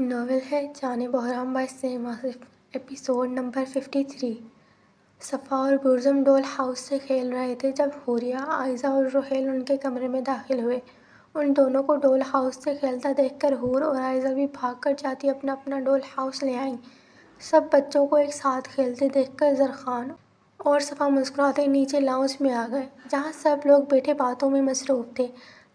Novel ہے Jaan Bahram by Saim Asif, episode number 53۔ صفا اور برزم ڈول ہاؤس سے کھیل رہے تھے جب حوریہ، عائزہ اور رحیل ان کے کمرے میں داخل ہوئے۔ ان دونوں کو ڈول ہاؤس سے کھیلتا دیکھ کر حور اور عائزہ بھی بھاگ کر جاتی اپنا اپنا ڈول ہاؤس لے آئیں۔ سب بچوں کو ایک ساتھ کھیلتے دیکھ کر زرخان اور صفا مسکراتے نیچے لاؤنج میں آ گئے، جہاں سب لوگ بیٹھے باتوں میں مصروف تھے۔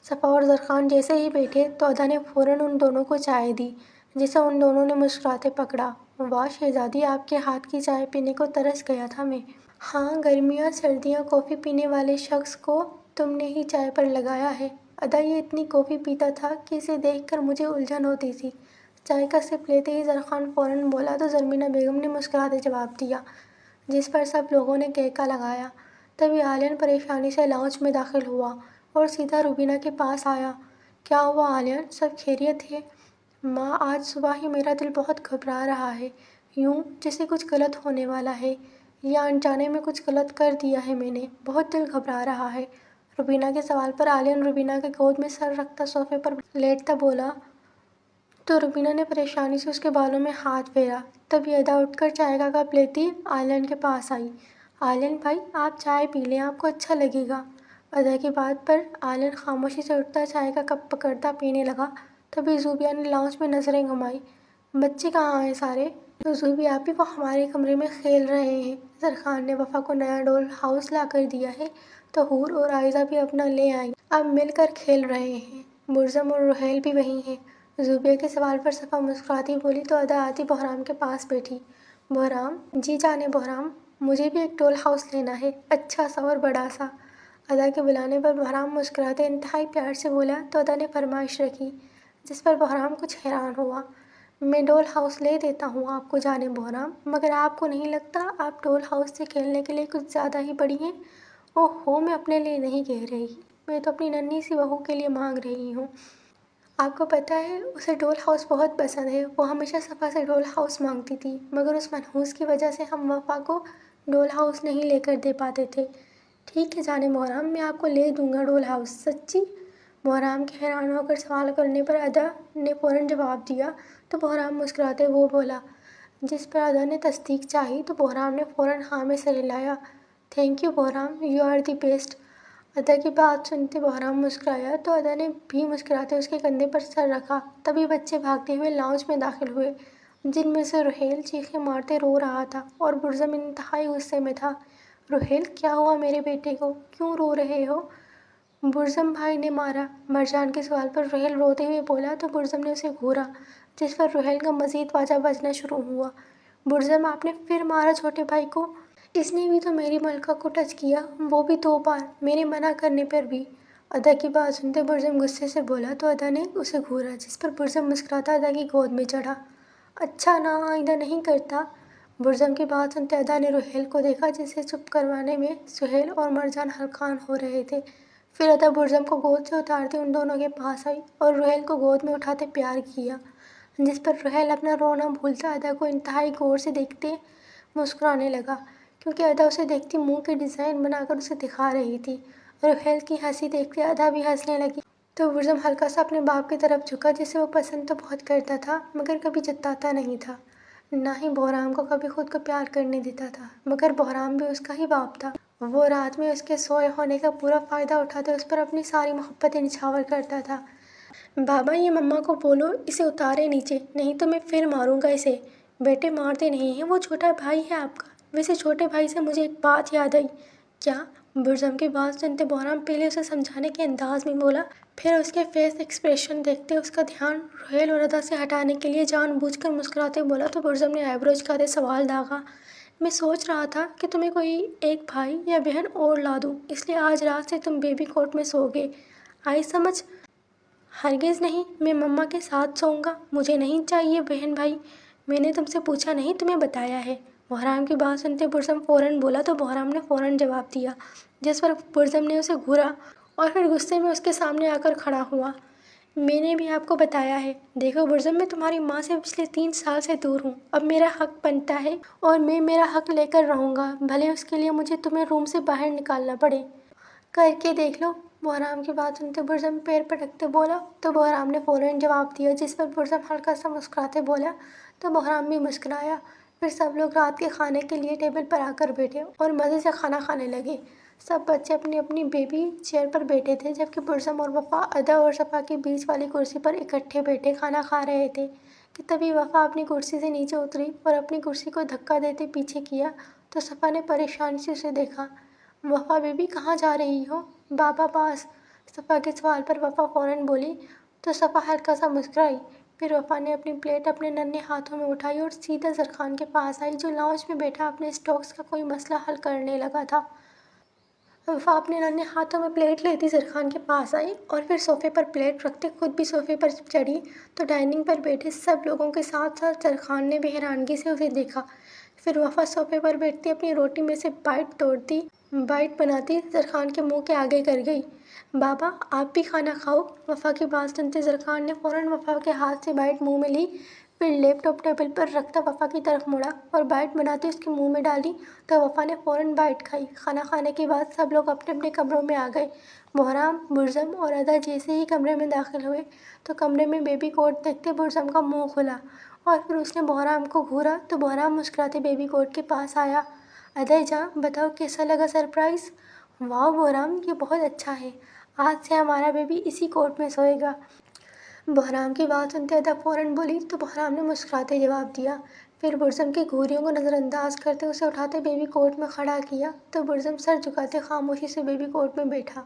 صفا اور زرخان جیسے ہی بیٹھے تو ادا نے فوراً ان دونوں کو چائے دی، جسے ان دونوں نے مسکراتے پکڑا۔ واہ شہزادی، آپ کے ہاتھ کی چائے پینے کو ترس گیا تھا میں۔ ہاں، گرمیاں سردیاں کافی پینے والے شخص کو تم نے ہی چائے پر لگایا ہے۔ ادا یہ اتنی کافی پیتا تھا کہ اسے دیکھ کر مجھے الجھن ہوتی تھی۔ چائے کا سپ لیتے ہی زرخان فوراً بولا تو زرمینہ بیگم نے مسکراتے جواب دیا، جس پر سب لوگوں نے کہکا لگایا۔ تبھی عالین پریشانی سے لاؤنج میں داخل ہوا اور سیدھا روبینہ کے پاس آیا۔ کیا ہوا عالین، سب خیریت ہے؟ ماں، آج صبح ہی میرا دل بہت گھبرا رہا ہے، یوں جیسے کچھ غلط ہونے والا ہے، یا انجانے میں کچھ غلط کر دیا ہے میں نے، بہت دل گھبرا رہا ہے۔ روبینہ کے سوال پر عالین روبینہ کے گود میں سر رکھتا صوفے پر لیٹتا بولا تو روبینہ نے پریشانی سے اس کے بالوں میں ہاتھ پھیرا۔ تبھی ادا اٹھ کر چائے کا کپ لیتی عالین کے پاس آئی۔ عالین بھائی، آپ چائے پی لیں، آپ کو اچھا لگے گا۔ ادا کی بات پر عالین خاموشی سے اٹھتا چائے کا کپ پکڑتا پینے لگا۔ تبھی زوبیہ نے لاؤنج میں نظریں گھمائیں۔ بچے کہاں ہیں سارے؟ تو زوبیہ بھی وہ ہمارے کمرے میں کھیل رہے ہیں۔ زرخان نے وفا کو نیا ڈول ہاؤس لا کر دیا ہے تو حور اور عائزہ بھی اپنا لے آئیں، اب مل کر کھیل رہے ہیں۔ برزم اور رحیل بھی وہیں ہیں۔ زوبیہ کے سوال پر صفا مسکراتی بولی تو ادا آتی بحرام کے پاس بیٹھی۔ بحرام، جی جان بحرام، مجھے بھی ایک ڈول ہاؤس لینا ہے، اچھا سا اور بڑا سا۔ ادا کے بلانے پر بحرام مسکراتے انتہائی پیار سے بولا تو ادا نے فرمائش رکھی، جس پر بحرام کچھ حیران ہوا۔ میں ڈول ہاؤس لے دیتا ہوں آپ کو جان بحرام، مگر آپ کو نہیں لگتا آپ ڈول ہاؤس سے کھیلنے کے لیے کچھ زیادہ ہی بڑی ہیں؟ اوہو، میں اپنے لیے نہیں کہہ رہی، میں تو اپنی ننھی سی بہو کے لیے مانگ رہی ہوں۔ آپ کو پتہ ہے اسے ڈول ہاؤس بہت پسند ہے، وہ ہمیشہ صفا سے ڈول ہاؤس مانگتی تھی، مگر اس منحوس کی وجہ سے ہم وفا کو ڈول ہاؤس نہیں لے کر دے پاتے تھے۔ ٹھیک ہے جان بحرام، میں آپ کو لے دوں گا ڈول ہاؤس۔ سچی؟ بحرام کے حیران ہو کر سوال کرنے پر ادا نے فوراً جواب دیا تو بحرام مسکراتے وہ بولا، جس پر ادا نے تصدیق چاہی تو بحرام نے فوراً ہاں میں سر ہلایا۔ Thank you Bahram, you are the best. ادا کی بات سنتے بحرام مسکرایا تو ادا نے بھی مسکراتے اس کے کندھے پر سر رکھا۔ تبھی بچے بھاگتے ہوئے لاؤنج میں داخل ہوئے، جن میں سے رحیل چیخیں مارتے رو رہا تھا اور برزم انتہائی غصے میں تھا۔ رحیل، کیا ہوا میرے بیٹے کو، کیوں رو رہے ہو؟ برزم بھائی نے مارا۔ مرجان کے سوال پر رحیل روتے ہوئے بولا تو برزم نے اسے گھورا، جس پر رحیل کا مزید واجہ بجنا شروع ہوا۔ برزم، آپ نے پھر مارا چھوٹے بھائی کو؟ اس نے بھی تو میری ملکہ کو ٹچ کیا، وہ بھی 2 بار، میرے منع کرنے پر بھی۔ ادا کی بات سنتے برزم غصے سے بولا تو ادا نے اسے گھورا، جس پر برزم مسکراتا ادا کی گود میں چڑھا۔ اچھا نا، آئندہ نہیں کرتا۔ برزم کی بات سنتے ادا نے رحیل کو دیکھا، جسے چپ کروانے میں سہیل اور مرجان ہلکان ہو رہے تھے۔ پھر ادا برزم کو گود سے اتارتے ان دونوں کے پاس آئی اور رحیل کو گود میں اٹھاتے پیار کیا، جس پر رحیل اپنا رونا بھولتا ادا کو انتہائی غور سے دیکھتے مسکرانے لگا، کیونکہ ادا اسے دیکھتی منہ کے ڈیزائن بنا کر اسے دکھا رہی تھی۔ رحیل کی ہنسی دیکھتے ادا بھی ہنسنے لگی تو برزم ہلکا سا اپنے باپ کی طرف جھکا، جسے وہ پسند تو بہت کرتا تھا مگر کبھی جتاتا نہیں تھا، نہ ہی بحرام کو کبھی خود کو پیار کرنے دیتا تھا، مگر بحرام بھی اس کا ہی باپ تھا۔ وہ رات میں اس کے سوئے ہونے کا پورا فائدہ اٹھاتے اس پر اپنی ساری محبتیں نچھاور کرتا تھا۔ بابا، یہ مما کو بولو اسے اتارے نیچے، نہیں تو میں پھر ماروں گا اسے۔ بیٹے مارتے نہیں ہیں، وہ چھوٹا بھائی ہے آپ کا۔ ویسے چھوٹے بھائی سے مجھے ایک بات یاد آئی۔ کیا؟ برزم کی بات سنتے بحرام پہلے اسے سمجھانے کے انداز میں بولا، پھر اس کے فیس ایکسپریشن دیکھتے اس کا دھیان رحیل اور ادا سے ہٹانے کے لیے جان بوجھ کر مسکراتے بولا تو برزم نے آئی برو جھکاتے سوال داغا، میں سوچ رہا تھا کہ تمہیں کوئی ایک بھائی یا بہن اور لا دوں، اس لیے آج رات سے تم بیبی کوٹ میں سو گے، آئی سمجھ؟ ہرگز نہیں، میں مما کے ساتھ سوؤں گا، مجھے نہیں چاہیے بہن بھائی، میں نے تم سے پوچھا نہیں، تمہیں بتایا ہے۔ بحرام کی بات سنتے برزم فوراً بولا تو بحرام نے فوراً جواب دیا، جس پر برزم نے اسے گھورا اور پھر غصے میں اس کے سامنے آ کر کھڑا ہوا۔ میں نے بھی آپ کو بتایا ہے، دیکھو برزم، میں تمہاری ماں سے پچھلے 3 سال سے دور ہوں، اب میرا حق بنتا ہے اور میں میرا حق لے کر رہوں گا، بھلے اس کے لیے مجھے تمہیں روم سے باہر نکالنا پڑے۔ کر کے دیکھ لو۔ بحرام کی بات سنتے برزم پیر پٹکتے بولا تو بحرام نے فوراً جواب دیا، جس پر برزم ہلکا سا مسکراتے بولا تو بحرام بھی مسکرایا۔ پھر سب لوگ رات کے کھانے کے لیے ٹیبل پر آ کر بیٹھے اور مزے سے کھانا کھانے لگے۔ سب بچے اپنی اپنی بیبی چیئر پر بیٹھے تھے، جبکہ برزم اور وفا ادا اور صفا کے بیچ والی کرسی پر اکٹھے بیٹھے کھانا کھا رہے تھے کہ تبھی وفا اپنی کرسی سے نیچے اتری اور اپنی کرسی کو دھکا دیتے پیچھے کیا تو صفا نے پریشانی سے اسے دیکھا۔ وفا بیبی کہاں جا رہی ہو؟ بابا پاس۔ صفا کے سوال پر وفا فوراً بولی تو صفا ہلکا سا مسکرائی۔ پھر وفا نے اپنی پلیٹ اپنے ننھے ہاتھوں میں اٹھائی اور سیدھا زرخان کے پاس آئی، جو لاؤنج میں بیٹھا اپنے اسٹاکس کا کوئی مسئلہ حل کرنے لگا تھا۔ وفا اپنے ننھے ہاتھوں میں پلیٹ لیتی زرخان کے پاس آئی اور پھر صوفے پر پلیٹ رکھتے خود بھی صوفے پر چڑھی تو ڈائننگ پر بیٹھے سب لوگوں کے ساتھ ساتھ زرخان نے بھی حیرانگی سے اسے دیکھا۔ پھر وفا صوفے پر بیٹھتی اپنی روٹی میں سے بائٹ بناتی زرخان کے منہ کے آگے کر گئی۔ بابا آپ بھی کھانا کھاؤ۔ وفا کی بات سنتے زرخان نے فوراً وفا کے ہاتھ سے بائٹ منہ میں لی، پھر لیپ ٹاپ ٹیبل پر رکھتا وفا کی طرف مڑا اور بائٹ بناتے اس کے منہ میں ڈالی تو وفا نے فوراً بائٹ کھائی۔ کھانا کھانے کے بعد سب لوگ اپنے اپنے کمروں میں آ گئے۔ بحرام، برزم اور ادا جیسے ہی کمرے میں داخل ہوئے تو کمرے میں بیبی کوٹ دیکھتے برزم کا منہ کھلا اور پھر اس نے بحرام کو گھورا تو بحرام مسکراتے بیبی کوٹ کے پاس آیا۔ ادا جان بتاؤ کیسا لگا سرپرائز؟ واؤ بحرام، یہ بہت اچھا ہے، آج سے ہمارا بیبی اسی کوٹ میں سوئے گا۔ بحرام کی بات سنتے ادا فوراً بولی تو بحرام نے مسکراتے جواب دیا۔ پھر برزم کی گھوریوں کو نظر انداز کرتے اسے اٹھاتے بیبی کوٹ میں کھڑا کیا تو برزم سر جھکاتے خاموشی سے بیبی کوٹ میں بیٹھا۔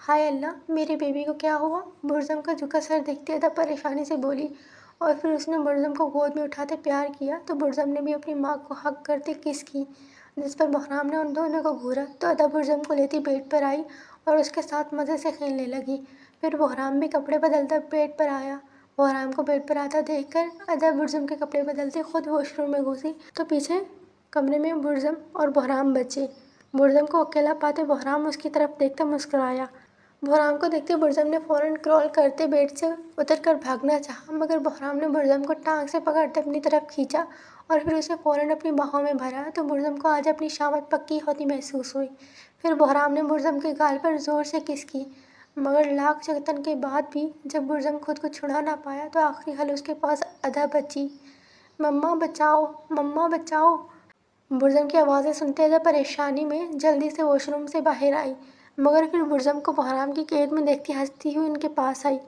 ہائے اللہ، میرے بیبی کو کیا ہوا؟ برزم کا جھکا سر دیکھتے ادا پریشانی سے بولی اور پھر اس نے برزم کو گود میں اٹھاتے پیار کیا تو برزم نے بھی اپنی ماں کو ہگ کرتے کس کی، جس پر بحرام نے ان دونوں کو گھورا تو ادا برزم کو لیتی بیڈ پر آئی اور اس کے ساتھ مزے سے کھیلنے لگی۔ پھر بحرام بھی کپڑے بدلتا بیڈ پر آیا۔ بحرام کو بیڈ پر آتا دیکھ کر ادا برزم کے کپڑے بدلتے خود واش روم میں گھسی تو پیچھے کمرے میں برزم اور بحرام بچے۔ برزم کو اکیلا پاتے بحرام اس کی طرف دیکھتا مسکرایا۔ بحرام کو دیکھتے برزم نے فوراً کرال کرتے بیڈ سے اتر کر بھاگنا چاہا، مگر بحرام نے برزم کو ٹانگ سے پکڑتے اپنی طرف کھینچا اور پھر اسے فوراً اپنی باہوں میں بھرا تو برزم کو آج اپنی شامت پکی ہوتی محسوس ہوئی۔ پھر بحرام نے برزم کے گال پر زور سے کس کی، مگر لاکھ جتن کے بعد بھی جب برزم خود کو چھڑا نہ پایا تو آخری حل اس کے پاس ادا بچی۔ مما بچاؤ، مما بچاؤ۔ برزم کی آوازیں سنتے ادا پریشانی میں جلدی سے واش روم سے باہر آئی، مگر پھر برزم کو بحرام کی قید میں دیکھتی ہنستی ہوئی ان کے پاس آئی۔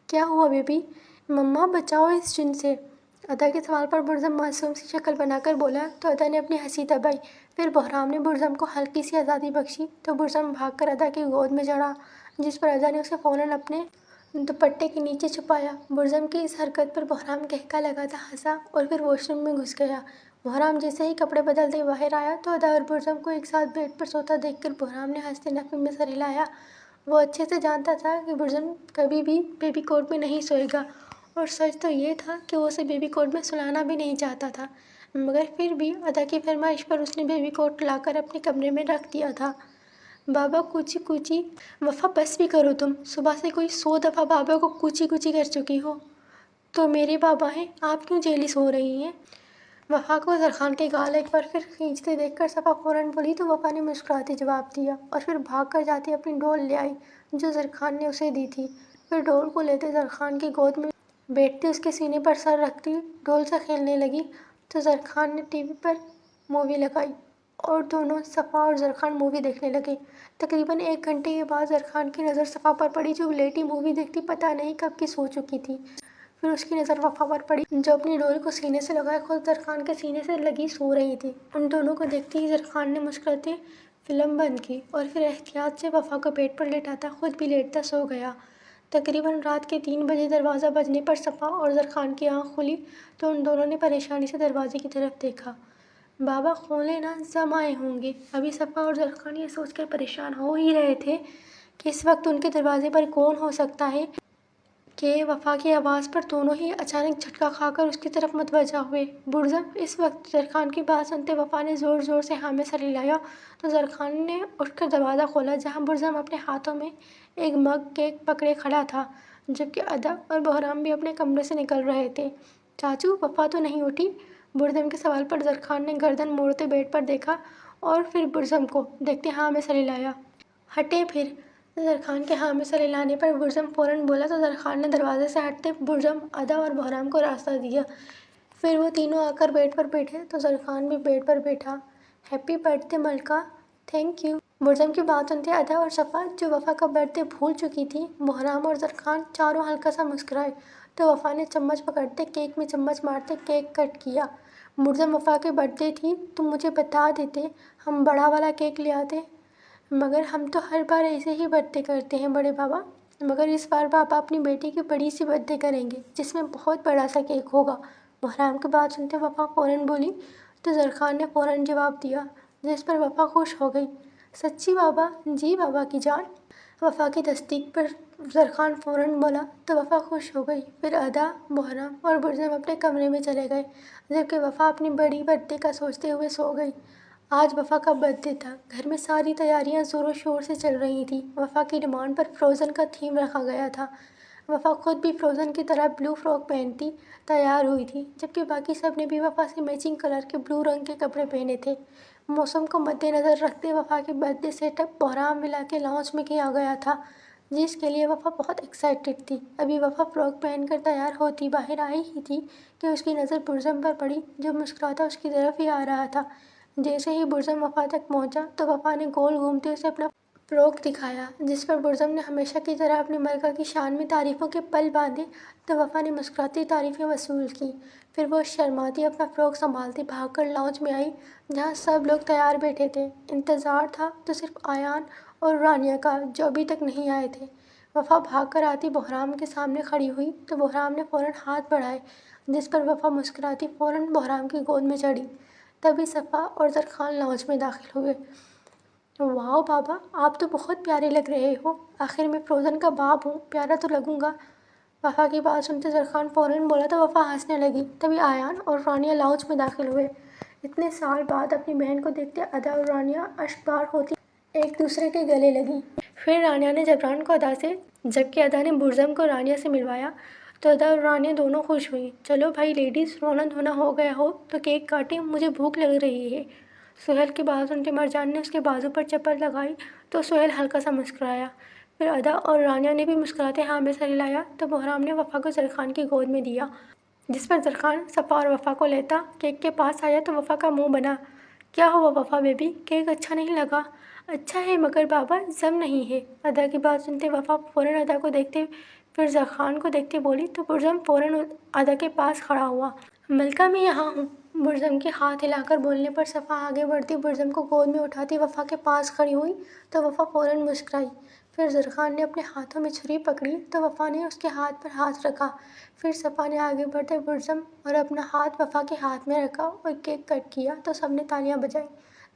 کیا ہوا بیبی؟ مما بچاؤ اس جن سے۔ ادا کے سوال پر برزم معصوم سی شکل بنا کر بولا تو ادا نے اپنی ہنسی دبائی۔ پھر بحرام نے برزم کو ہلکی سی آزادی بخشی تو برزم بھاگ کر ادا کی گود میں چڑھا، جس پر ادا نے اسے فوراً اپنے دوپٹے کے نیچے چھپایا۔ برزم کی اس حرکت پر بحرام کہکا لگاتا ہنسا اور پھر واش روم میں گھس گیا۔ بحرام جیسے ہی کپڑے بدلتے باہر آیا تو ادا اور برزم کو ایک ساتھ بیڈ پر سوتا دیکھ کر بحرام نے ہنستے نفی میں سر ہلایا۔ وہ اچھے سے جانتا تھا کہ برزم کبھی بھی بیبی کوٹ میں نہیں سوئے گا اور سچ تو یہ تھا کہ وہ اسے بیبی کوٹ میں سلانا بھی نہیں چاہتا تھا، مگر پھر بھی ادا کی فرمائش پر اس نے بیبی کوٹ لا کر اپنے کمرے میں رکھ دیا تھا۔ بابا کوچی کوچی۔ وفا بس بھی کرو تم، صبح سے کوئی 100 دفعہ بابا کو کوچی کوچی کر چکی ہو۔ تو میرے بابا ہیں، آپ کیوں جیلس ہو رہی ہیں؟ وفا کو زرخان کے گال ایک بار پھر کھینچتے دیکھ کر صفا فوراً بولی تو وفا نے مسکراتے جواب دیا اور پھر بھاگ کر جاتی اپنی ڈول لے آئی جو زرخان نے اسے دی تھی۔ پھر ڈول کو لیتے زرخان کی گود میں بیٹھتی اس کے سینے پر سر رکھتی ڈول سے کھیلنے لگی تو زرخان نے ٹی وی پر مووی لگائی اور دونوں صفا اور زرخان مووی دیکھنے لگے۔ تقریباً 1 گھنٹے کے بعد زرخان کی نظر صفا پر پڑی جو لیٹی مووی دیکھتی پتہ نہیں کب کی سو چکی تھی۔ پھر اس کی نظر وفا پر پڑی جو اپنی ڈول کو سینے سے لگائے خود زرخان کے سینے سے لگی سو رہی تھی۔ ان دونوں کو دیکھتے ہی زرخان نے مسکراتے فلم بند کی اور پھر احتیاط سے وفا کو بیڈ پر لیٹاتا خود بھی لیٹتا سو گیا۔ تقریباً رات کے 3 بجے دروازہ بجنے پر صفا اور زرخان کی آنکھ کھلی تو ان دونوں نے پریشانی سے دروازے کی طرف دیکھا۔ بابا کھولیں نا، زم آئے ہوں گے۔ ابھی صفا اور زرخان یہ سوچ کر پریشان ہو ہی رہے تھے کہ اس وقت ان کے دروازے پر کون ہو سکتا ہے کہ وفا کی آواز پر دونوں ہی اچانک جھٹکا کھا کر اس کی طرف متوجہ ہوئے۔ برزم! اس وقت زرخان کی بات سنتے وفا نے زور زور سے ہاں میں سر ہلایا تو زرخان نے اٹھ کر دروازہ کھولا جہاں برزم اپنے ہاتھوں میں ایک مگ کیک پکڑے کھڑا تھا، جبکہ ادا اور بحرام بھی اپنے کمرے سے نکل رہے تھے۔ چاچو وفا تو نہیں اٹھی؟ برزم کے سوال پر زرخان نے گردن موڑتے بیڈ پر دیکھا اور پھر برزم کو دیکھتے ہاں میں سر ہلایا۔ ہٹیں پھر، زرخان کے ہاں میں سر لانے پر برزم فوراً بولا تو زرخان نے دروازے سے ہٹتے برزم، ادا اور بہرام کو راستہ دیا۔ پھر وہ تینوں آ کر بیڈ پر بیٹھے تو زرخان بھی بیڈ پر بیٹھا۔ Happy birthday Malika, thank you. برزم کی بات سنتے ادا اور صفا، جو وفا کا برتھ ڈے بھول چکی تھی، بہرام اور زرخان چاروں ہلکا سا مسکرائے تو وفا نے چمچ پکڑتے کیک میں چمچ مارتے کیک کٹ کیا۔ برزم، وفا کے برتھ ڈے تھی، تم مجھے بتا دیتے، ہم بڑا والا کیک لے آتے۔ مگر ہم تو ہر بار ایسے ہی برتھ ڈے کرتے ہیں بڑے بابا۔ مگر اس بار پاپا اپنی بیٹی کی بڑی سی برتھ ڈے کریں گے جس میں بہت بڑا سا کیک ہوگا۔ بہرام کی بات سنتے وفا فوراً بولی تو زرخان نے فوراً جواب دیا، جس پر وفا خوش ہو گئی۔ سچی بابا؟ جی بابا کی جان۔ وفا کی تصدیق پر زرخان فوراً بولا تو وفا خوش ہو گئی۔ پھر ادا، بہرام اور برزم اپنے کمرے میں چلے گئے، جبکہ وفا اپنی بڑی برتھ ڈے کا سوچتے ہوئے سو گئی۔ آج وفا کا برتھ ڈے تھا، گھر میں ساری تیاریاں زور و شور سے چل رہی تھیں۔ وفا کی ڈیمانڈ پر فروزن کا تھیم رکھا گیا تھا۔ وفا خود بھی فروزن کی طرح بلو فراک پہنتی تیار ہوئی تھی، جبکہ باقی سب نے بھی وفا سے میچنگ کلر کے بلو رنگ کے کپڑے پہنے تھے۔ موسم کو مد نظر رکھتے وفا کی birthday setup Bahram villa کے لاؤنج میں کیا گیا تھا، جس کے لیے وفا بہت ایکسائٹڈ تھی۔ ابھی وفا فراک پہن کر تیار ہوتی باہر آئی ہی تھی کہ اس کی نظر برزم پر پڑی، جو مسکراتا اس کی طرف ہی آ رہا تھا۔ جیسے ہی برزم وفا تک پہنچا تو وفا نے گول گھومتے اسے اپنا فراک دکھایا، جس پر برزم نے ہمیشہ کی طرح اپنی ملکہ کی شان میں تعریفوں کے پل باندھے تو وفا نے مسکراتی تعریفیں وصول کیں۔ پھر وہ شرماتی اپنا فراک سنبھالتی بھاگ کر لاؤنج میں آئی، جہاں سب لوگ تیار بیٹھے تھے۔ انتظار تھا تو صرف آیان اور رانیہ کا، جو ابھی تک نہیں آئے تھے۔ وفا بھاگ کر آتی بہرام کے سامنے کھڑی ہوئی تو بہرام نے فوراً ہاتھ بڑھائے، جس پر وفا مسکراتی فوراً بہرام کی گود میں چڑھی۔ تبھی صفا اور زرخان لاؤنج میں داخل ہوئے۔ واؤ بابا، آپ تو بہت پیارے لگ رہے ہو، آخر میں فروزن کا باپ ہوں، پیارا تو لگوں گا۔ وفا کی بات سنتے زرخان فوراً بولا تو وفا ہنسنے لگی۔ تبھی آیان اور رانیہ لاؤنج میں داخل ہوئے۔ اتنے سال بعد اپنی بہن کو دیکھتے ادا اور رانیہ اشکبار ہوتی ایک دوسرے کے گلے لگیں۔ پھر رانیہ نے جبران کو ادا سے، جبکہ ادا نے برزم کو رانیہ سے ملوایا تو ادا اور رانیہ دونوں خوش ہوئیں۔ چلو بھائی لیڈیز، رونا دھونا ہو گیا ہو تو کیک کاٹیں، مجھے بھوک لگ رہی ہے۔ سہیل کی بات سنتے مرجان نے اس کے بازو پر چپل لگائی تو سہیل ہلکا سا مسکرایا۔ پھر ادا اور رانیہ نے بھی مسکراتے ہاں میں سر ہلایا تو بہرام نے وفا کو زرخان کی گود میں دیا، جس پر زرخان صفا اور وفا کو لیتا کیک کے پاس آیا تو وفا کا منہ بنا۔ کیا ہوا وفا بیبی، کیک اچھا نہیں لگا؟ اچھا ہے مگر بابا زم نہیں ہے۔ ادا کی بات سنتے وفا فوراً ادا کو دیکھتے پھر زرخان کو دیکھتے بولی تو برزم فوراً ادا کے پاس کھڑا ہوا۔ ملکہ میں یہاں ہوں۔ برزم کے ہاتھ ہلا کر بولنے پر صفا آگے بڑھتی برزم کو گود میں اٹھاتی وفا کے پاس کھڑی ہوئی تو وفا فوراً مسکرائی۔ پھر زرخان نے اپنے ہاتھوں میں چھری پکڑی تو وفا نے اس کے ہاتھ پر ہاتھ رکھا۔ پھر صفا نے آگے بڑھتے برزم اور اپنا ہاتھ وفا کے ہاتھ میں رکھا اور کیک کٹ کیا تو سب نے تالیاں بجائیں۔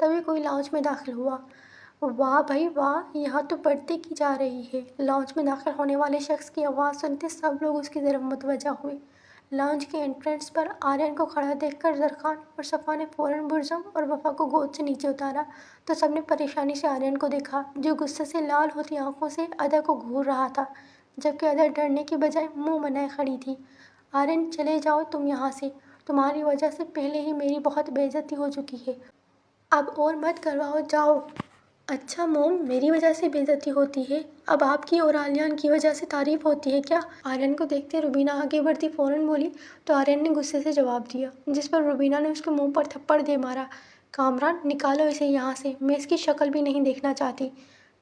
تبھی کوئی لاؤنج میں داخل ہوا۔ واہ بھائی واہ، یہاں تو برتھ ڈے کی جا رہی ہے۔ لاؤنج میں داخل ہونے والے شخص کی آواز سنتے سب لوگ اس کی طرف متوجہ ہوئے۔ لاؤنج کے انٹرنس پر آرین کو کھڑا دیکھ کر زرخان اور صفا نے فوراً برزم اور وفا کو گود سے نیچے اتارا تو سب نے پریشانی سے آرین کو دیکھا، جو غصے سے لال ہوتی آنکھوں سے ادا کو گھور رہا تھا، جبکہ ادا ڈرنے کی بجائے منہ بنائے کھڑی تھی۔ آرین چلے جاؤ تم یہاں سے، تمہاری وجہ سے پہلے ہی میری بہت بے عزتی ہو چکی ہے، اب اور مت کرواؤ، جاؤ۔ اچھا موم، میری وجہ سے بے عزتی ہوتی ہے؟ اب آپ کی اور علیان کی وجہ سے تعریف ہوتی ہے کیا؟ آرین کو دیکھتے روبینہ آگے بڑھتی فوراً بولی تو آرین نے غصے سے جواب دیا، جس پر روبینہ نے اس کے منہ پر تھپڑ دے مارا۔ کامران، نکالو اسے یہاں سے، میں اس کی شکل بھی نہیں دیکھنا چاہتی۔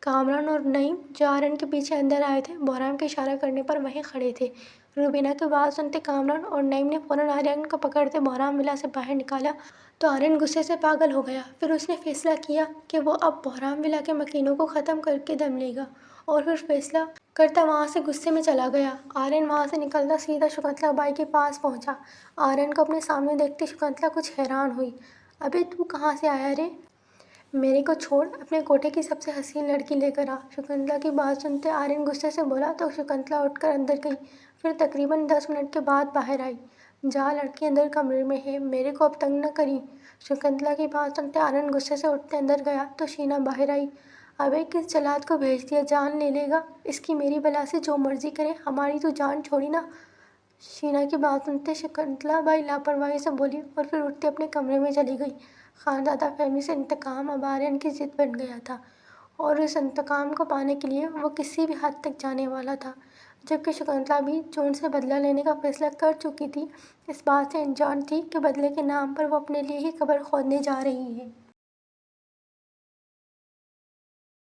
کامران اور نعیم، جو آرین کے پیچھے اندر آئے تھے، بہرام کے اشارہ کرنے پر وہیں کھڑے تھے۔ روبینہ کی بات سنتے کامران اور نعیم نے فوراً آرین کو پکڑتے بہرام ولا سے باہر نکالا تو آرین غصے سے پاگل ہو گیا۔ پھر اس نے فیصلہ کیا کہ وہ اب بہرام ولا کے مکینوں کو ختم کر کے دم لے گا، اور پھر فیصلہ کرتا وہاں سے غصے میں چلا گیا۔ آرین وہاں سے نکلتا سیدھا شکنتلا بائی کے پاس پہنچا۔ آرین کو اپنے سامنے دیکھتے شکنتلا کچھ حیران ہوئی۔ ابے تو کہاں سے آیا رے؟ میرے کو چھوڑ، اپنے کوٹھے کی سب سے حسین لڑکی لے کر آ۔ شکنتلا کی بات سنتے آرین غصے سے بولا تو شکنتلا اٹھ کر اندر گئی، پھر تقریباً 10 منٹ کے بعد باہر آئی۔ جا لڑکی اندر کمرے میں ہے، میرے کو اب تنگ نہ کریں۔ شکنتلا کی بات سنتے آرین غصے سے اٹھتے اندر گیا تو شینا باہر آئی۔ ابے کس جلاد کو بھیج دیا، جان لے لے گا، اس کی میری بلا سے جو مرضی کرے، ہماری تو جان چھوڑی نا۔ شینا کی بات سنتے شکنتلا بائی لاپرواہی سے بولی اور پھر اٹھتے اپنے کمرے میں چلی گئی۔ خانزادہ فیملی سے انتقام اب آرین کی ضد بن گیا تھا۔ اور اس انتقام کو پانے کے لیے وہ کسی بھی حد تک جانے والا تھا، جبکہ شکنتلا بھی جو ان سے بدلہ لینے کا فیصلہ کر چکی تھی، اس بات سے انجان تھی کہ بدلے کے نام پر وہ اپنے لیے ہی قبر کھودنے جا رہی ہے۔